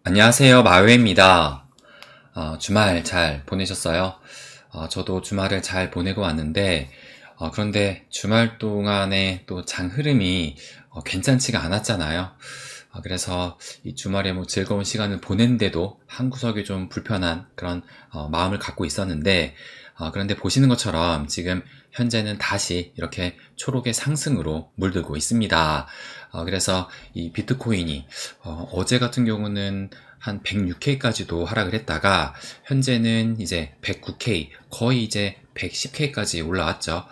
안녕하세요. 마요입니다. 주말 잘 보내셨어요? 저도 주말을 잘 보내고 왔는데, 그런데 주말 동안에 또 장 흐름이 괜찮지가 않았잖아요. 그래서 이 주말에 뭐 즐거운 시간을 보낸데도 한 구석이 좀 불편한 그런 마음을 갖고 있었는데, 그런데 보시는 것처럼 지금 현재는 다시 이렇게 초록의 상승으로 물들고 있습니다. 그래서 이 비트코인이 어제 같은 경우는 한 106K까지도 하락을 했다가 현재는 이제 109K, 거의 이제 110K까지 올라왔죠.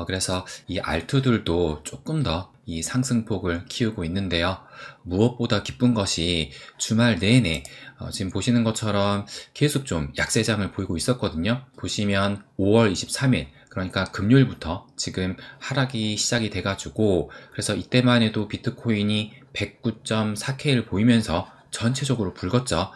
그래서 이 알트들도 조금 더 이 상승폭을 키우고 있는데요. 무엇보다 기쁜 것이 주말 내내 지금 보시는 것처럼 계속 좀 약세장을 보이고 있었거든요. 보시면 5월 23일, 그러니까 금요일부터 지금 하락이 시작이 돼가지고, 그래서 이때만 해도 비트코인이 109.4K를 보이면서 전체적으로 붉었죠.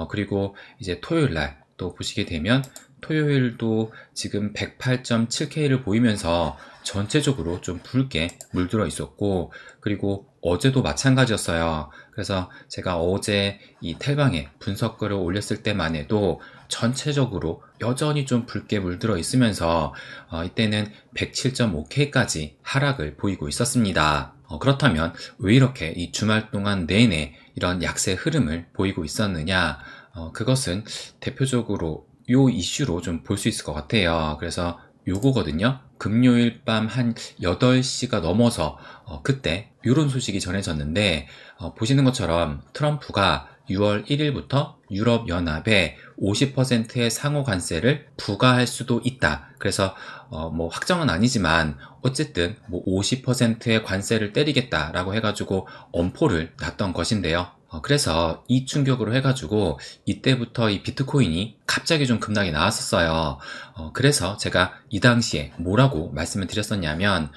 그리고 이제 토요일날 또 보시게 되면 토요일도 지금 108.7K를 보이면서 전체적으로 좀 붉게 물들어 있었고, 그리고 어제도 마찬가지였어요. 그래서 제가 어제 이 텔방에 분석글을 올렸을 때만 해도 전체적으로 여전히 좀 붉게 물들어 있으면서 이때는 107.5K까지 하락을 보이고 있었습니다. 그렇다면 왜 이렇게 이 주말 동안 내내 이런 약세 흐름을 보이고 있었느냐? 그것은 대표적으로 요 이슈로 좀 볼 수 있을 것 같아요. 그래서 요거거든요. 금요일 밤 한 8시가 넘어서 그때 이런 소식이 전해졌는데, 보시는 것처럼 트럼프가 6월 1일부터 유럽연합에 50%의 상호 관세를 부과할 수도 있다. 그래서 뭐 확정은 아니지만 어쨌든 뭐 50%의 관세를 때리겠다라고 해가지고 엄포를 놨던 것인데요. 그래서 이 충격으로 해가지고 이때부터 이 비트코인이 갑자기 좀 급락이 나왔었어요. 그래서 제가 이 당시에 뭐라고 말씀을 드렸었냐면,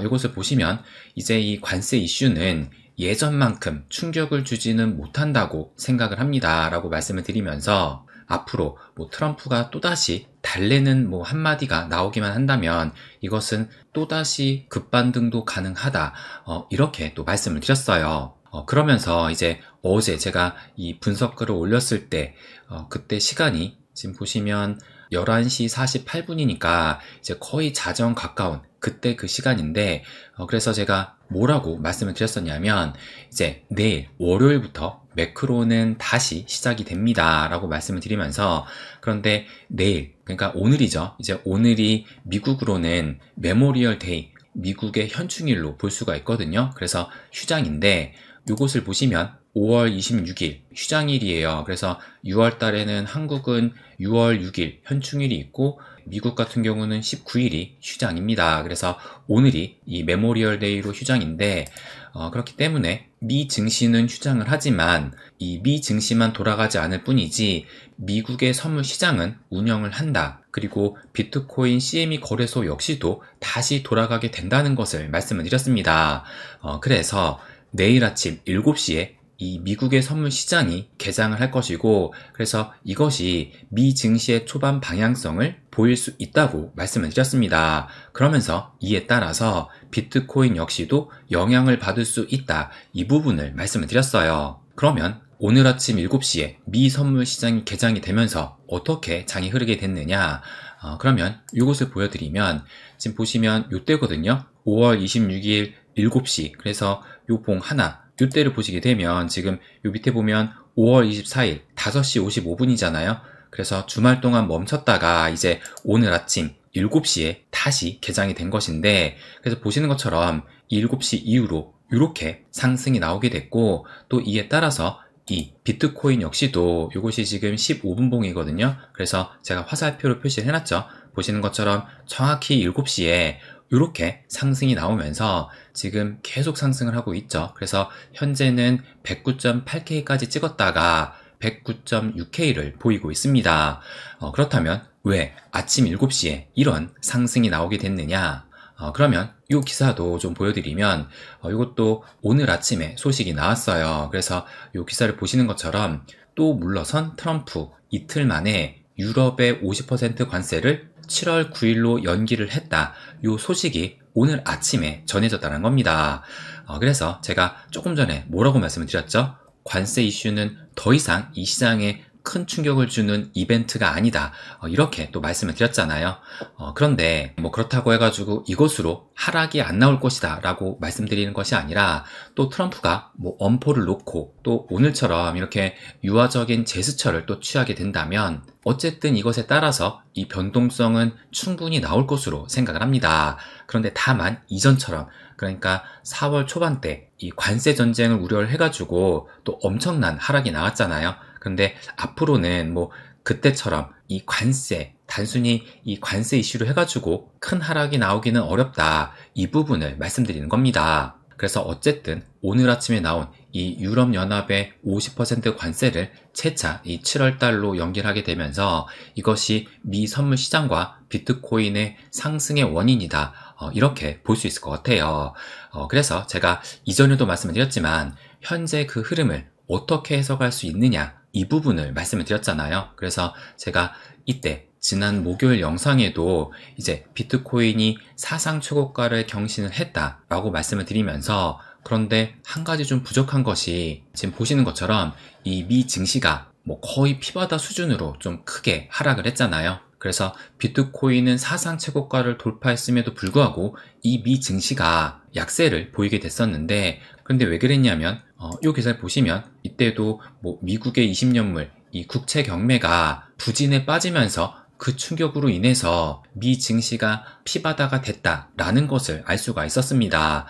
이것을 보시면 이제 이 관세 이슈는 예전만큼 충격을 주지는 못한다고 생각을 합니다 라고 말씀을 드리면서, 앞으로 뭐 트럼프가 또다시 달래는 뭐 한마디가 나오기만 한다면 이것은 또다시 급반등도 가능하다, 이렇게 또 말씀을 드렸어요. 그러면서 이제 어제 제가 이 분석글을 올렸을 때, 그때 시간이 지금 보시면 11시 48분이니까 이제 거의 자정 가까운 그때 그 시간인데, 그래서 제가 뭐라고 말씀을 드렸었냐면, 이제 내일 월요일부터 매크로는 다시 시작이 됩니다 라고 말씀을 드리면서, 그런데 내일, 그러니까 오늘이죠. 이제 오늘이 미국으로는 메모리얼 데이, 미국의 현충일로 볼 수가 있거든요. 그래서 휴장인데, 요것을 보시면 5월 26일 휴장일이에요. 그래서 6월 달에는 한국은 6월 6일 현충일이 있고, 미국 같은 경우는 19일이 휴장입니다. 그래서 오늘이 이 메모리얼 데이로 휴장인데, 그렇기 때문에 미 증시는 휴장을 하지만 이 미 증시만 돌아가지 않을 뿐이지 미국의 선물 시장은 운영을 한다. 그리고 비트코인 CME 거래소 역시도 다시 돌아가게 된다는 것을 말씀을 드렸습니다. 그래서 내일 아침 7시에 이 미국의 선물 시장이 개장을 할 것이고, 그래서 이것이 미 증시의 초반 방향성을 보일 수 있다고 말씀을 드렸습니다. 그러면서 이에 따라서 비트코인 역시도 영향을 받을 수 있다, 이 부분을 말씀을 드렸어요. 그러면 오늘 아침 7시에 미 선물 시장이 개장이 되면서 어떻게 장이 흐르게 됐느냐? 그러면 이것을 보여드리면 지금 보시면 이때거든요. 5월 26일 7시, 그래서 요 봉 하나, 요때를 보시게 되면 지금 요 밑에 보면 5월 24일 5시 55분이잖아요. 그래서 주말 동안 멈췄다가 이제 오늘 아침 7시에 다시 개장이 된 것인데, 그래서 보시는 것처럼 7시 이후로 이렇게 상승이 나오게 됐고, 또 이에 따라서 이 비트코인 역시도 이것이 지금 15분 봉이거든요. 그래서 제가 화살표로 표시를 해놨죠. 보시는 것처럼 정확히 7시에 이렇게 상승이 나오면서 지금 계속 상승을 하고 있죠. 그래서 현재는 109.8K까지 찍었다가 109.6K를 보이고 있습니다. 그렇다면 왜 아침 7시에 이런 상승이 나오게 됐느냐? 그러면 이 기사도 좀 보여드리면, 이것도 오늘 아침에 소식이 나왔어요. 그래서 이 기사를 보시는 것처럼 또 물러선 트럼프, 이틀 만에 유럽의 50% 관세를 7월 9일로 연기를 했다. 이 소식이 오늘 아침에 전해졌다는 겁니다. 그래서 제가 조금 전에 뭐라고 말씀을 드렸죠? 관세 이슈는 더 이상 이 시장에 큰 충격을 주는 이벤트가 아니다. 이렇게 또 말씀을 드렸잖아요. 그런데 뭐 그렇다고 해가지고 이것으로 하락이 안 나올 것이다 라고 말씀드리는 것이 아니라, 또 트럼프가 뭐 엄포를 놓고 또 오늘처럼 이렇게 유화적인 제스처를 또 취하게 된다면 어쨌든 이것에 따라서 이 변동성은 충분히 나올 것으로 생각을 합니다. 그런데 다만 이전처럼, 그러니까 4월 초반 때 이 관세 전쟁을 우려를 해가지고 또 엄청난 하락이 나왔잖아요. 근데 앞으로는 뭐 그때처럼 이 관세, 단순히 이 관세 이슈로 해가지고 큰 하락이 나오기는 어렵다. 이 부분을 말씀드리는 겁니다. 그래서 어쨌든 오늘 아침에 나온 이 유럽연합의 50% 관세를 채차 이 7월 달로 연기하게 되면서 이것이 미 선물 시장과 비트코인의 상승의 원인이다. 이렇게 볼 수 있을 것 같아요. 그래서 제가 이전에도 말씀을 드렸지만 현재 그 흐름을 어떻게 해석할 수 있느냐, 이 부분을 말씀을 드렸잖아요. 그래서 제가 이때 지난 목요일 영상에도 이제 비트코인이 사상 최고가를 경신을 했다라고 말씀을 드리면서, 그런데 한 가지 좀 부족한 것이 지금 보시는 것처럼 이 미 증시가 뭐 거의 피바다 수준으로 좀 크게 하락을 했잖아요. 그래서 비트코인은 사상 최고가를 돌파했음에도 불구하고 이 미 증시가 약세를 보이게 됐었는데, 그런데 왜 그랬냐면 이 기사를 보시면 이때도 뭐 미국의 20년물 이 국채 경매가 부진에 빠지면서 그 충격으로 인해서 미 증시가 피바다가 됐다라는 것을 알 수가 있었습니다.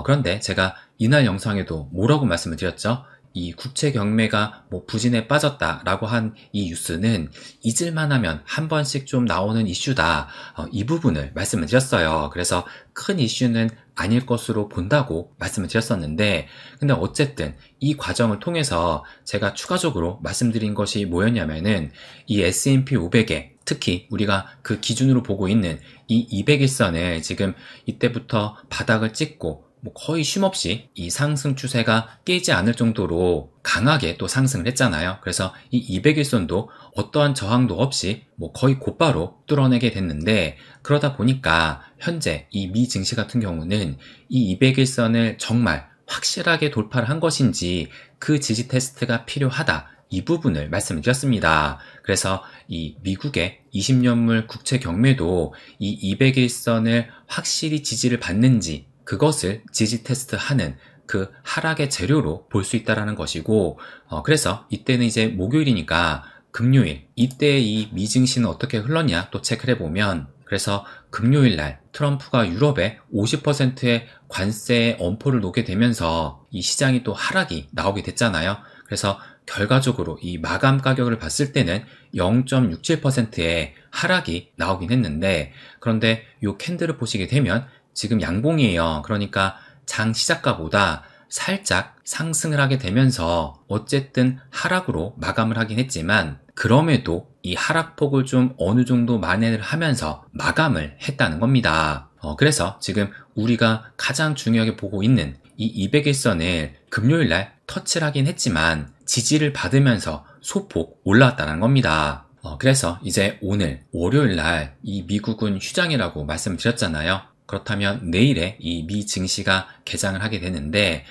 그런데 제가 이날 영상에도 뭐라고 말씀을 드렸죠? 이 국채 경매가 뭐 부진에 빠졌다라고 한 이 뉴스는 잊을만 하면 한 번씩 좀 나오는 이슈다. 이 부분을 말씀을 드렸어요. 그래서 큰 이슈는 아닐 것으로 본다고 말씀을 드렸었는데, 근데 어쨌든 이 과정을 통해서 제가 추가적으로 말씀드린 것이 뭐였냐면은 이 S&P 500에 특히 우리가 그 기준으로 보고 있는 이 200일선을 지금 이때부터 바닥을 찍고 뭐 거의 쉼없이 이 상승 추세가 깨지 않을 정도로 강하게 또 상승을 했잖아요. 그래서 이 200일선도 어떠한 저항도 없이 뭐 거의 곧바로 뚫어내게 됐는데, 그러다 보니까 현재 이 미 증시 같은 경우는 이 200일선을 정말 확실하게 돌파를 한 것인지 그 지지 테스트가 필요하다. 이 부분을 말씀을 드렸습니다. 그래서 이 미국의 20년물 국채 경매도 이 200일선을 확실히 지지를 받는지 그것을 지지 테스트하는 그 하락의 재료로 볼 수 있다라는 것이고, 그래서 이때는 이제 목요일이니까 금요일, 이때 이 미증시는 어떻게 흘렀냐 또 체크를 해보면, 그래서 금요일 날 트럼프가 유럽에 50%의 관세 엄포를 놓게 되면서 이 시장이 또 하락이 나오게 됐잖아요. 그래서 결과적으로 이 마감 가격을 봤을 때는 0.67%의 하락이 나오긴 했는데, 그런데 이 캔들을 보시게 되면 지금 양봉이에요. 그러니까 장 시작가보다 살짝 상승을 하게 되면서 어쨌든 하락으로 마감을 하긴 했지만, 그럼에도 이 하락폭을 좀 어느 정도 만회를 하면서 마감을 했다는 겁니다. 그래서 지금 우리가 가장 중요하게 보고 있는 이 200일선을 금요일날 터치를 하긴 했지만 지지를 받으면서 소폭 올라왔다는 겁니다. 그래서 이제 오늘 월요일날 이 미국은 휴장이라고 말씀드렸잖아요. 그렇다면 내일에 이 미 증시가 개장을 하게 되는데,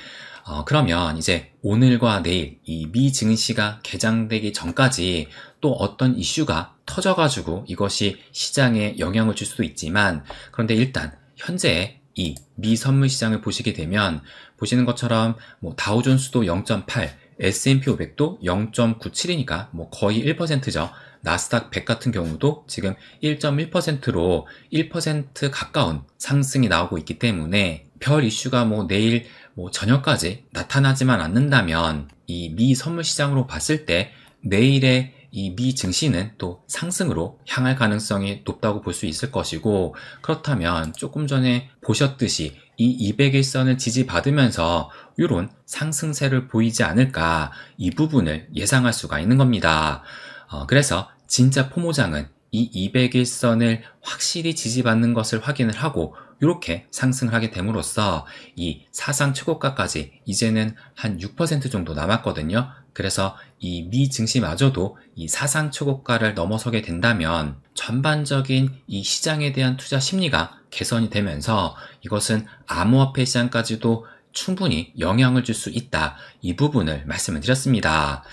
그러면 이제 오늘과 내일 이 미 증시가 개장되기 전까지 또 어떤 이슈가 터져가지고 이것이 시장에 영향을 줄 수도 있지만, 그런데 일단 현재 이 미 선물 시장을 보시게 되면 보시는 것처럼 뭐 다우존스도 0.8, S&P 500도 0.97이니까 뭐 거의 1%죠. 나스닥 100 같은 경우도 지금 1.1%로 1% 가까운 상승이 나오고 있기 때문에 별 이슈가 뭐 내일 뭐 저녁까지 나타나지만 않는다면 이 미 선물 시장으로 봤을 때 내일의 이 미 증시는 또 상승으로 향할 가능성이 높다고 볼 수 있을 것이고, 그렇다면 조금 전에 보셨듯이 이 200일선을 지지받으면서 이런 상승세를 보이지 않을까, 이 부분을 예상할 수가 있는 겁니다. 그래서 진짜 포모장은 이 200일선을 확실히 지지받는 것을 확인을 하고 이렇게 상승을 하게 됨으로써 이 사상 최고가까지 이제는 한 6% 정도 남았거든요. 그래서 이 미 증시마저도 이 사상 최고가를 넘어서게 된다면 전반적인 이 시장에 대한 투자 심리가 개선이 되면서 이것은 암호화폐 시장까지도 충분히 영향을 줄 수 있다. 이 부분을 말씀을 드렸습니다.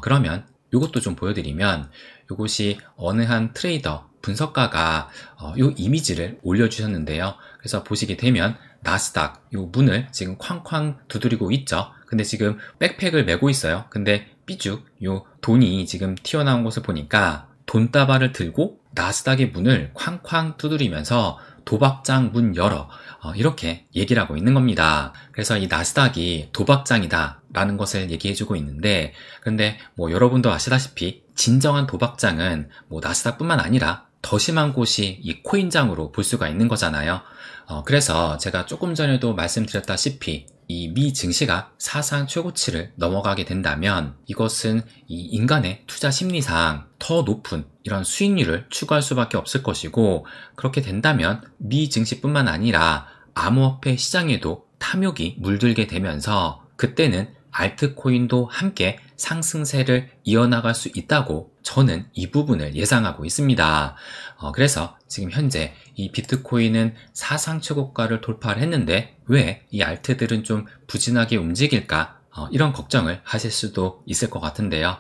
그러면 이것도 좀 보여드리면 이것이 어느 한 트레이더 분석가가 이 이미지를 올려주셨는데요. 그래서 보시게 되면 나스닥 이 문을 지금 쾅쾅 두드리고 있죠. 근데 지금 백팩을 메고 있어요. 근데 삐죽 요 돈이 지금 튀어나온 것을 보니까 돈다발을 들고 나스닥의 문을 쾅쾅 두드리면서 도박장 문 열어 이렇게 얘기를 하고 있는 겁니다. 그래서 이 나스닥이 도박장이다 라는 것을 얘기해주고 있는데, 그런데 뭐 여러분도 아시다시피 진정한 도박장은 뭐 나스닥뿐만 아니라 더 심한 곳이 이 코인장으로 볼 수가 있는 거잖아요. 그래서 제가 조금 전에도 말씀드렸다시피 이 미 증시가 사상 최고치를 넘어가게 된다면 이것은 이 인간의 투자 심리상 더 높은 이런 수익률을 추구할 수밖에 없을 것이고, 그렇게 된다면 미 증시뿐만 아니라 암호화폐 시장에도 탐욕이 물들게 되면서 그때는 알트코인도 함께 상승세를 이어나갈 수 있다고 저는 이 부분을 예상하고 있습니다. 그래서 지금 현재 이 비트코인은 사상 최고가를 돌파를 했는데 왜 이 알트들은 좀 부진하게 움직일까? 이런 걱정을 하실 수도 있을 것 같은데요.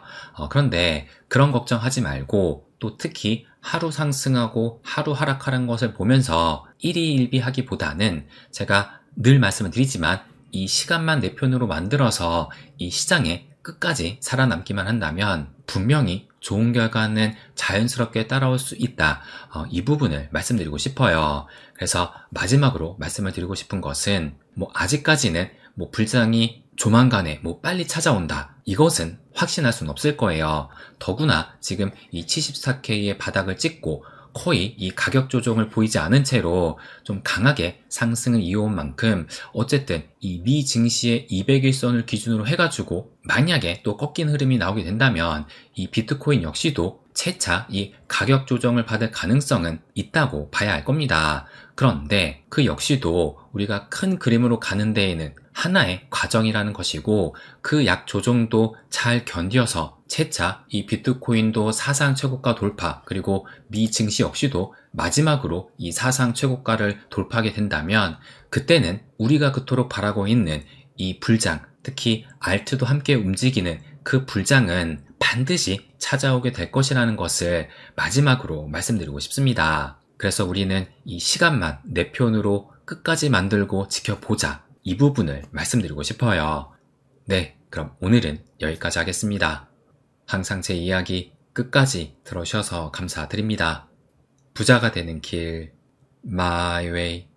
그런데 그런 걱정하지 말고 또 특히 하루 상승하고 하루 하락하는 것을 보면서 일희일비하기보다는 제가 늘 말씀을 드리지만 이 시간만 내 편으로 만들어서 이 시장에 끝까지 살아남기만 한다면 분명히 좋은 결과는 자연스럽게 따라올 수 있다. 이 부분을 말씀드리고 싶어요. 그래서 마지막으로 말씀을 드리고 싶은 것은 뭐 아직까지는 뭐 불장이 조만간에 뭐 빨리 찾아온다. 이것은 확신할 수는 없을 거예요. 더구나 지금 이 74K의 바닥을 찍고 거의 이 가격 조정을 보이지 않은 채로 좀 강하게 상승을 이어온 만큼 어쨌든 이 미 증시의 200일선을 기준으로 해가지고 만약에 또 꺾인 흐름이 나오게 된다면 이 비트코인 역시도 채차 이 가격 조정을 받을 가능성은 있다고 봐야 할 겁니다. 그런데 그 역시도 우리가 큰 그림으로 가는 데에는 하나의 과정이라는 것이고, 그 약 조정도 잘 견뎌서 채차 이 비트코인도 사상 최고가 돌파, 그리고 미 증시 역시도 마지막으로 이 사상 최고가를 돌파하게 된다면 그때는 우리가 그토록 바라고 있는 이 불장, 특히 알트도 함께 움직이는 그 불장은 반드시 찾아오게 될 것이라는 것을 마지막으로 말씀드리고 싶습니다. 그래서 우리는 이 시간만 내 편으로 끝까지 만들고 지켜보자. 이 부분을 말씀드리고 싶어요. 네, 그럼 오늘은 여기까지 하겠습니다. 항상 제 이야기 끝까지 들어주셔서 감사드립니다. 부자가 되는 길, My Way.